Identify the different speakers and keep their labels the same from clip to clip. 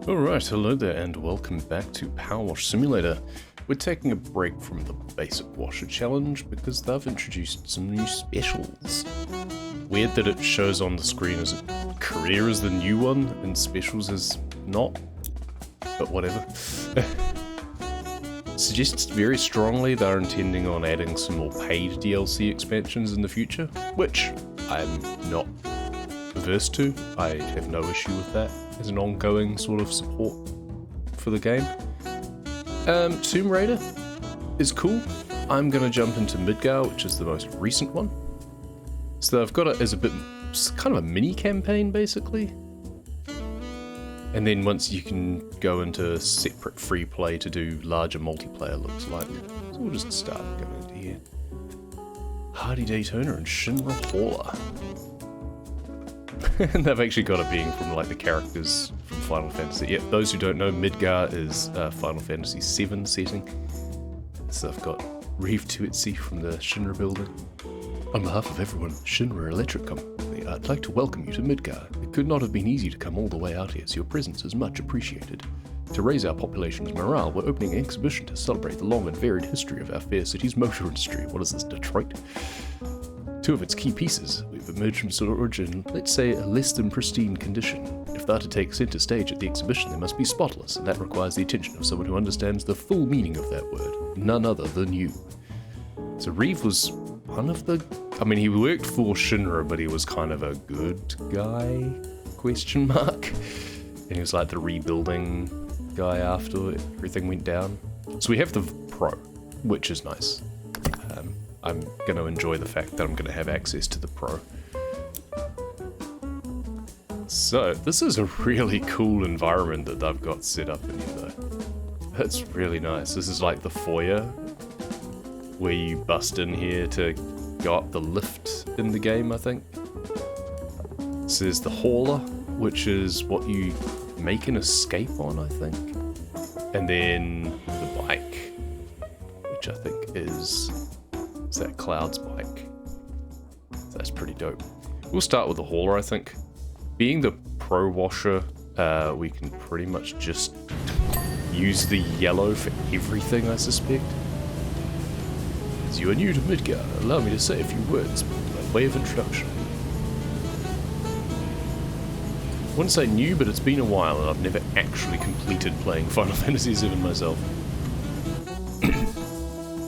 Speaker 1: Alright, hello there and welcome back to PowerWash Simulator. We're taking a break from the basic washer challenge because they've introduced some new specials. Weird that it shows on the screen as career is the new one and specials is not, but whatever. Suggests very strongly they're intending on adding some more paid DLC expansions in the future, which I'm not averse to. I have no issue with that as an ongoing sort of support for the game. Tomb Raider is cool. I'm gonna jump into Midgar, which is the most recent one. So I've got it as a bit, kind of a mini campaign basically. And then once you can go into separate free play to do larger multiplayer, looks like. So we'll just start going into here. Hardy Daytona and Shinra Hauler. And they've actually got it being from like the characters from Final Fantasy. Yeah, those who don't know, Midgar is Final Fantasy VII setting. So I've got Reeve Tuesti from the Shinra building. On behalf of everyone at Shinra Electric Company, I'd like to welcome you to Midgar. It could not have been easy to come all the way out here, so your presence is much appreciated. To raise our population's morale, we're opening an exhibition to celebrate the long and varied history of our fair city's motor industry. What is this, Detroit? Two of its key pieces, we've emerged from storage in, let's say, a less than pristine condition. If they're to take centre stage at the exhibition, they must be spotless, and that requires the attention of someone who understands the full meaning of that word, none other than you. So Reeve was one of the... I mean, he worked for Shinra, but he was kind of a good guy, question mark. And he was like the rebuilding guy after everything went down. So we have the Pro, which is nice. I'm going to enjoy the fact that I'm going to have access to the Pro. So, this is a really cool environment that they've got set up in here though. That's really nice. This is like the foyer, where you bust in here to go up the lift in the game, I think. So there's the hauler, which is what you make an escape on, I think. And then the bike, which I think is that Cloud's bike. That's pretty dope. We'll start with the hauler, I think. Being the pro washer, we can pretty much just use the yellow for everything, I suspect. As you are new to Midgar, allow me to say a few words by way of introduction. I wouldn't say new, but it's been a while and I've never actually completed playing Final Fantasy VII myself.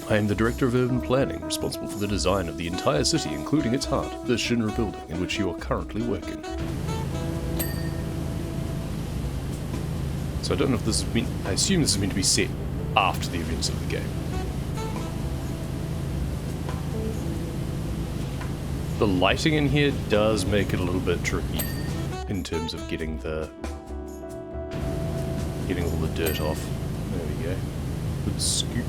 Speaker 1: I am the Director of Urban Planning, responsible for the design of the entire city, including its heart, the Shinra building, in which you are currently working. So I don't know if this has been... I assume this is meant to be set after the events of the game. The lighting in here does make it a little bit tricky in terms of getting all the dirt off. There we go. Good scoop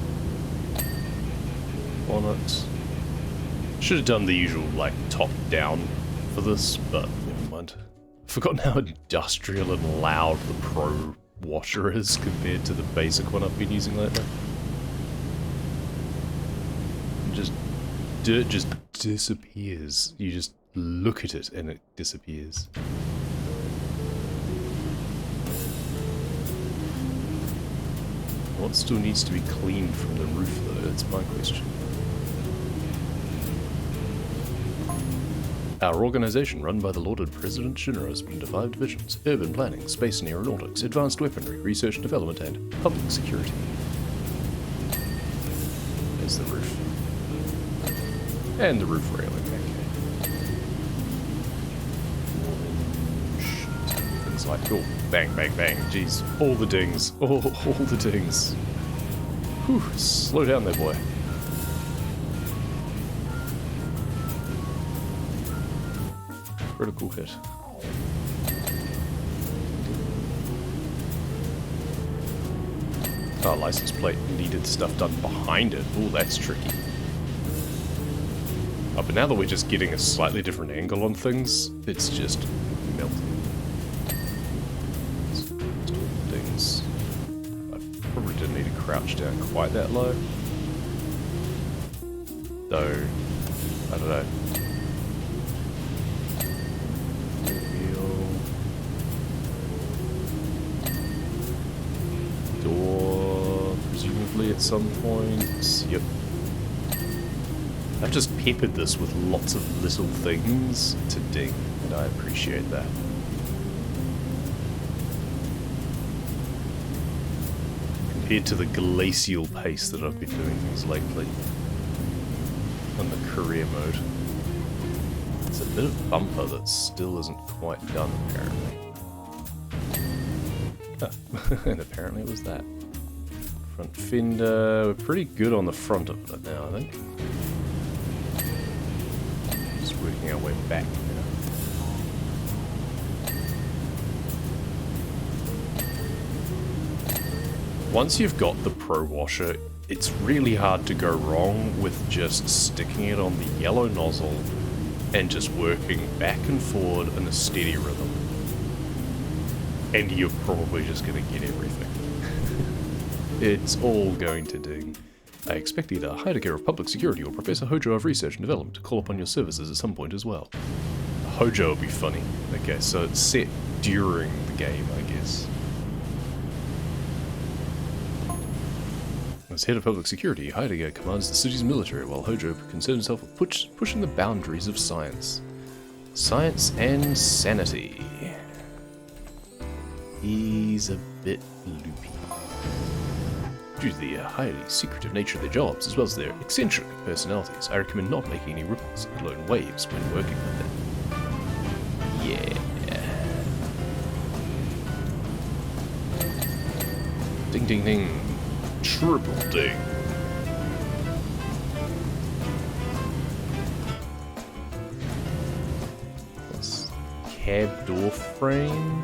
Speaker 1: on it. Should have done the usual like top down for this, but never mind. I've forgotten how industrial and loud the Pro washer is compared to the basic one I've been using lately. Dirt just disappears. You just look at it and it disappears. What still needs to be cleaned from the roof though? That's my question. Our organization, run by the lauded President Shinra, has been into 5 divisions: urban planning, space and aeronautics, advanced weaponry, research and development, and public security. There's the roof. And the roof railing, okay. Things like, oh, bang, bang, bang, jeez, all the dings, all the dings. Whew, slow down there, boy. Critical hit. Oh, license plate needed stuff done behind it. Oh, that's tricky. Oh, but now that we're just getting a slightly different angle on things, it's just melting. Things. I probably didn't need to crouch down quite that low. Though, I don't know. eventually at some point. Yep. I've just peppered this with lots of little things to ding, and I appreciate that. Compared to the glacial pace that I've been doing things lately on the career mode. It's a bit of bumper that still isn't quite done, apparently. And apparently it was that. Front fender, we're pretty good on the front of it now, I think. Just working our way back now. Once you've got the Pro Washer, it's really hard to go wrong with just sticking it on the yellow nozzle and just working back and forward in a steady rhythm. And you're probably just going to get everything. It's all going to ding. I expect either Heidegger of Public Security or Professor Hojo of Research and Development to call upon your services at some point as well. Hojo will be funny. Okay, so it's set during the game, I guess. As head of public security, Heidegger commands the city's military, while Hojo concerns himself with pushing the boundaries of science. Science and sanity. He's a bit loopy. Due to the highly secretive nature of their jobs, as well as their eccentric personalities, I recommend not making any ripples, let alone waves, when working with them. Yeah. Ding ding ding. Triple ding. What's cab door frame?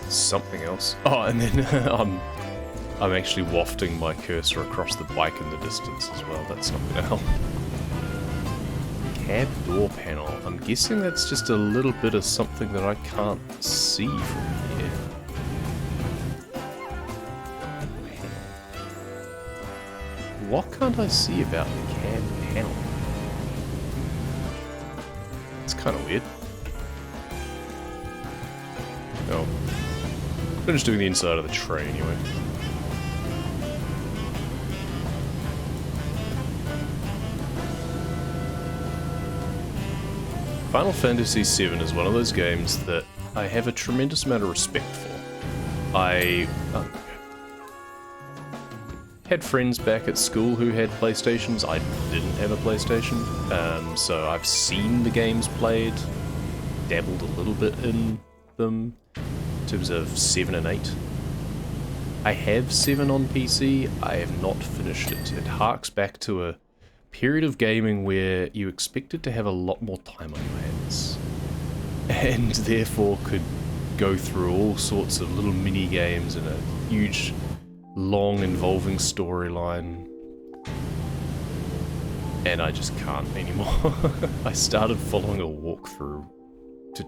Speaker 1: Something else. Oh, and then I'm actually wafting my cursor across the bike in the distance as well. That's not gonna help. Cab door panel. I'm guessing that's just a little bit of something that I can't see from here. What can't I see about the cab panel? It's kind of weird. Oh. Finished doing the inside of the tray anyway. Final Fantasy VII is one of those games that I have a tremendous amount of respect for. I had friends back at school who had PlayStations. I didn't have a PlayStation, so I've seen the games played, dabbled a little bit in them. In terms of 7 and 8. I have 7 on PC, I have not finished it. It harks back to a period of gaming where you expected to have a lot more time on your hands. And therefore could go through all sorts of little mini games and a huge, long, involving storyline. And I just can't anymore. I started following a walkthrough to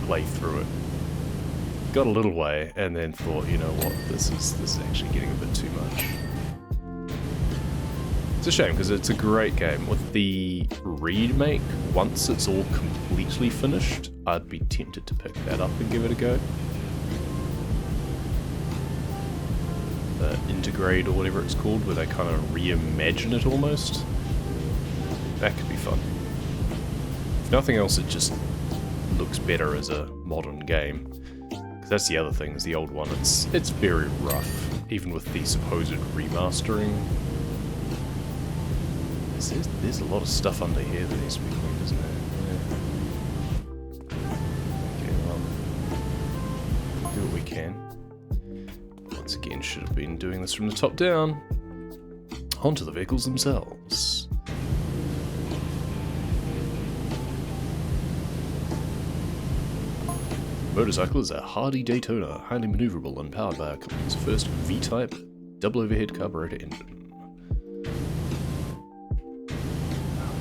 Speaker 1: play through it. Got a little way, and then thought, you know what, this is actually getting a bit too much. It's a shame, because it's a great game. With the remake, once it's all completely finished, I'd be tempted to pick that up and give it a go. Integrate, or whatever it's called, where they kind of reimagine it almost. That could be fun. If nothing else, it just looks better as a modern game. That's the other thing, is the old one, it's very rough, even with the supposed remastering. There's a lot of stuff under here that needs to be cleaned, isn't there? Yeah. Okay, well, do what we can. Once again, should have been doing this from the top down. Onto the vehicles themselves. Motorcycle is a hardy Daytona, highly maneuverable and powered by our company's first V-type double overhead carburetor engine.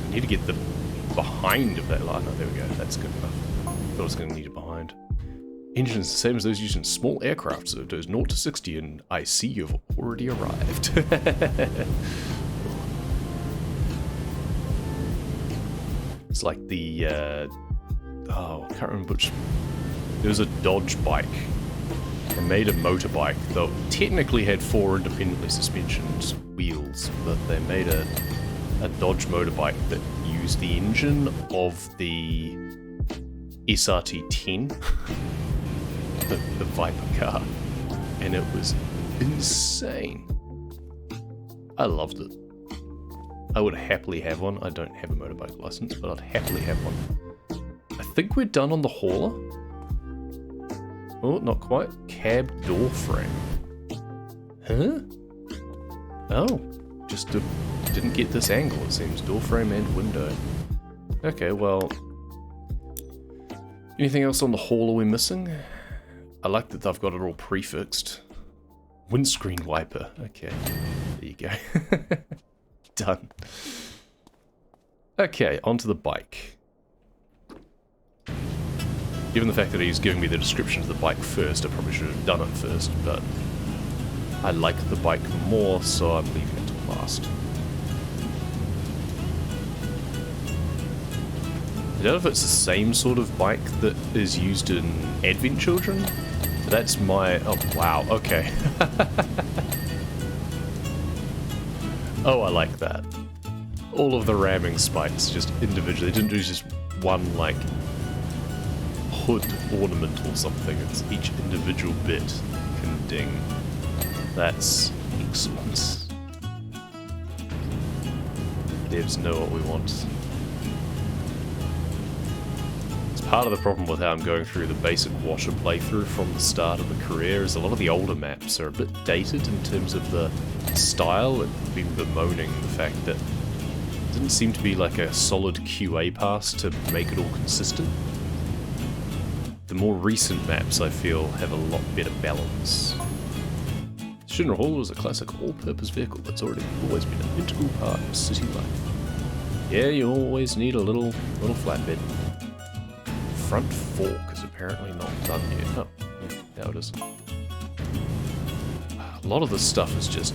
Speaker 1: I need to get the behind of that line. Oh, there we go. That's good enough. Thought I was going to need it behind. Engine is the same as those used in small aircraft, so it goes 0 to 60 and I see you've already arrived. It's like the, oh, I can't remember which. There was a Dodge bike They made a motorbike, though it technically had 4 independently suspensioned wheels, but they made a Dodge motorbike that used the engine of the SRT-10, the Viper car, and it was insane. I loved it. I would happily have one. I don't have a motorbike license, but I'd happily have one. I think we're done on the hauler. Oh, not quite. Cab door frame. Huh? Oh, just didn't get this angle, it seems. Door frame and window. Okay, well... Anything else on the hauler we're missing? I like that they've got it all prefixed. Windscreen wiper. Okay, there you go. Done. Okay, onto the bike. Given the fact that he's giving me the description of the bike first, I probably should have done it first, but I like the bike more, so I'm leaving it to last. I don't know if it's the same sort of bike that is used in Advent Children. That's my... oh, wow, okay. Oh, I like that. All of the ramming spikes just individually. They didn't do just one, like, hood ornament or something. It's each individual bit can ding. That's excellent. Devs know what we want. It's part of the problem with how I'm going through the basic Washer playthrough from the start of the career is a lot of the older maps are a bit dated in terms of the style, and been bemoaning the fact that it didn't seem to be like a solid QA pass to make it all consistent. The more recent maps, I feel, have a lot better balance. Shinra Hall was a classic all-purpose vehicle that's always been an integral part of city life. Yeah, you always need a little flatbed. Front fork is apparently not done yet. Oh, yeah, now it is. A lot of this stuff is just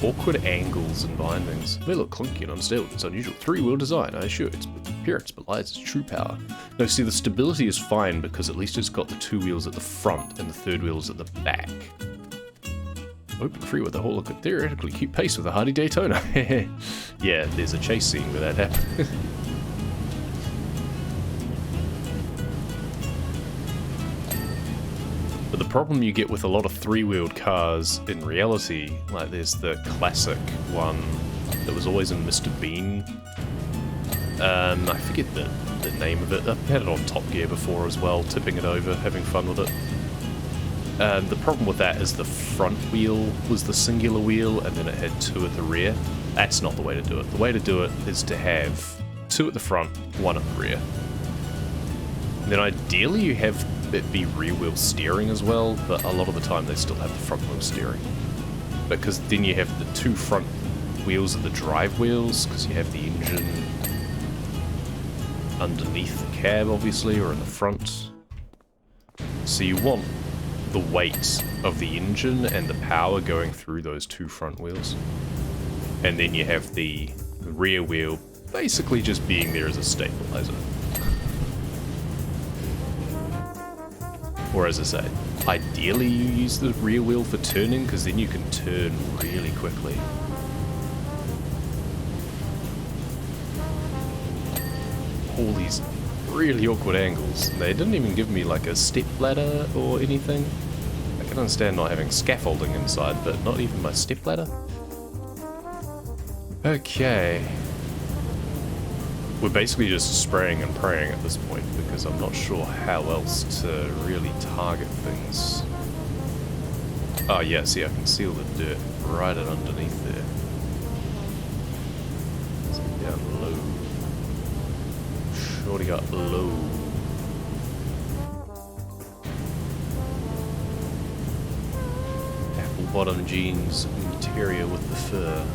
Speaker 1: awkward angles and bindings. They look clunky and unstable. It's unusual 3-wheel design, I assure its appearance belies its true power. No, see, the stability is fine because at least it's got the 2 wheels at the front and the 3rd wheel is at the back. Open free with the hauler could theoretically keep pace with a hardy Daytona. Yeah, there's a chase scene where that happens. But the problem you get with a lot of 3-wheeled cars in reality, like there's the classic one that was always in Mr. Bean. I forget the name of it. I've had it on Top Gear before as well, tipping it over, having fun with it. The problem with that is the front wheel was the singular wheel and then it had 2 at the rear. That's not the way to do it. The way to do it is to have 2 at the front, 1 at the rear. And then ideally you have it be rear wheel steering as well, but a lot of the time they still have the front wheel steering. Because then you have the 2 front wheels are the drive wheels, because you have the engine underneath the cab obviously, or in the front. So you want the weight of the engine and the power going through those 2 front wheels. And then you have the rear wheel basically just being there as a stabilizer. Or as I say, ideally you use the rear wheel for turning, because then you can turn really quickly. All these really awkward angles. They didn't even give me like a step ladder or anything. I can understand not having scaffolding inside, but not even my step ladder. Okay. We're basically just spraying and praying at this point, because I'm not sure how else to really target things. Oh yeah, see, I can see all the dirt right underneath there. So down low. Shorty got low. Apple bottom jeans interior with the fur.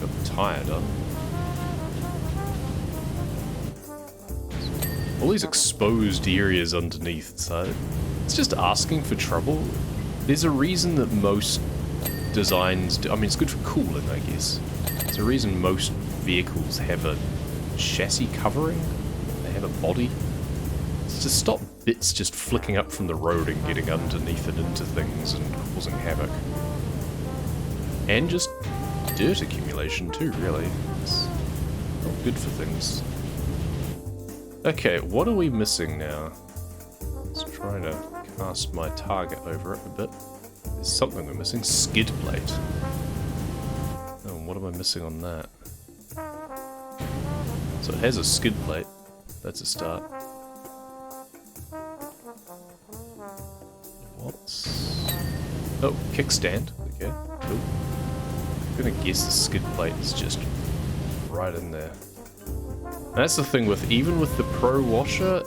Speaker 1: Got the tyre done. All these exposed areas underneath, so it's just asking for trouble. There's a reason that most designs do, I mean, it's good for cooling, I guess. There's a reason most vehicles have a chassis covering. They have a body. It's to stop bits just flicking up from the road and getting underneath and into things and causing havoc. And just dirt accumulation too, really. It's not good for things. Okay, what are we missing now? Let's try to cast my target over it a bit. There's something we're missing. Skid plate. Oh, what am I missing on that? So it has a skid plate. That's a start. What's... Oh, kickstand. Okay, cool. I'm gonna guess the skid plate is just right in there. That's the thing with, even with the Pro Washer,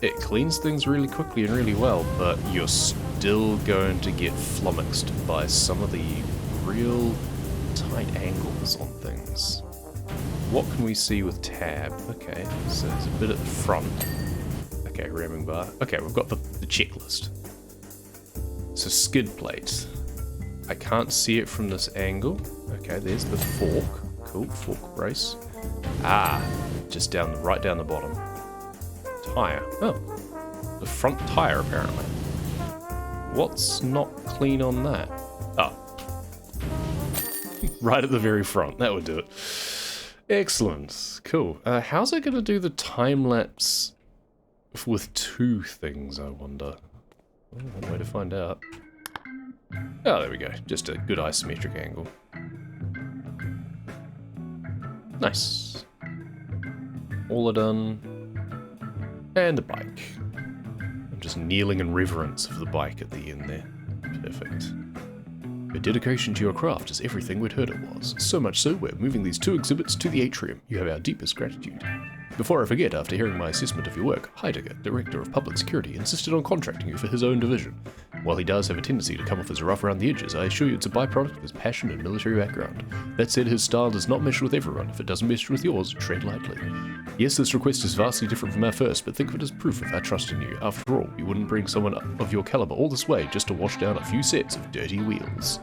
Speaker 1: it cleans things really quickly and really well, but you're still going to get flummoxed by some of the real tight angles on things. What can we see with tab? Okay, so there's a bit at the front. Okay, ramming bar. Okay, we've got the checklist. So skid plate. I can't see it from this angle. Okay, there's the fork. Cool, fork brace. Ah, just down, right down the bottom. Tire. Oh, the front tire apparently. What's not clean on that? Oh, right at the very front. That would do it. Excellent. Cool. How's it going to do the time lapse with two things, I wonder? Oh, one way to find out. Oh, there we go. Just a good isometric angle. Nice. All are done. And the bike. I'm just kneeling in reverence of the bike at the end there. Perfect. Your dedication to your craft is everything we'd heard it was. So much so, we're moving these two exhibits to the atrium. You have our deepest gratitude. Before I forget, after hearing my assessment of your work, Heidegger, Director of Public Security, insisted on contracting you for his own division. While he does have a tendency to come off as rough around the edges, I assure you it's a byproduct of his passion and military background. That said, his style does not mesh with everyone. If it doesn't mesh with yours, tread lightly. Yes, this request is vastly different from our first, but think of it as proof of our trust in you. After all, you wouldn't bring someone of your caliber all this way just to wash down a few sets of dirty wheels.